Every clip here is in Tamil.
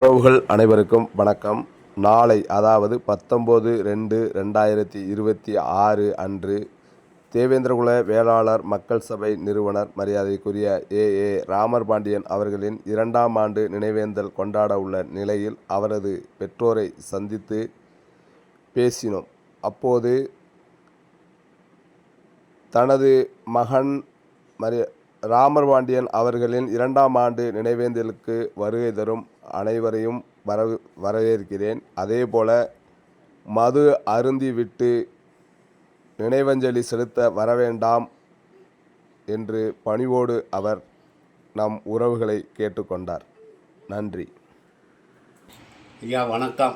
உறவுகள் அனைவருக்கும் வணக்கம். நாளை அதாவது 19/2/2026 அன்று தேவேந்திரகுல வேளாளர் மக்கள் சபை நிறுவனர் மரியாதைக்குரிய ராமர் பாண்டியன் அவர்களின் 2ஆம் ஆண்டு நினைவேந்தல் கொண்டாட உள்ள நிலையில் அவரது பெற்றோரை சந்தித்து பேசினோம். அப்போது தனது மகன் ராமர் பாண்டியன் அவர்களின் 2ஆம் ஆண்டு நினைவேந்தலுக்கு வருகை தரும் அனைவரையும் வரவேற்கிறேன். அதேபோல மது அருந்திவிட்டு நினைவஞ்சலி செலுத்த வரவேண்டாம் என்று பணிவோடு அவர் நம் உறவுகளை கேட்டுக்கொண்டார். நன்றி. ஐயா வணக்கம்.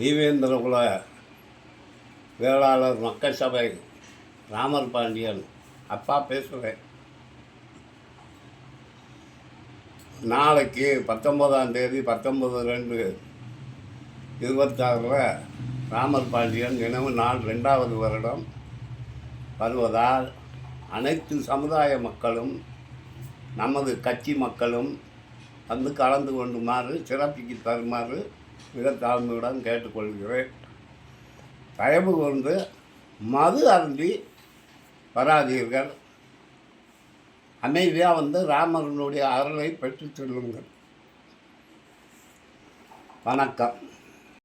தேவேந்திரகுல வேளாளர் மக்கள் சபை ராமர் பாண்டியன் அப்பா பேசுகிறேன். நாளைக்கு 19ஆம் தேதி 19/2/26 ராமர் பாண்டியன் நினைவு நாள் 2வது வருடம் வருவதால் அனைத்து சமுதாய மக்களும் நமது கட்சி மக்களும் வந்து கலந்து கொண்டுமாறு சிறப்பிக்கு தருமாறு மிக தாழ்மையுடன் கேட்டுக்கொள்கிறேன். தயவு கொண்டு மது அருந்தி வராதீர்கள். அமைதியாக வந்து ராமனுடைய அருளை பெற்றுச் செல்லுங்கள். வணக்கம்.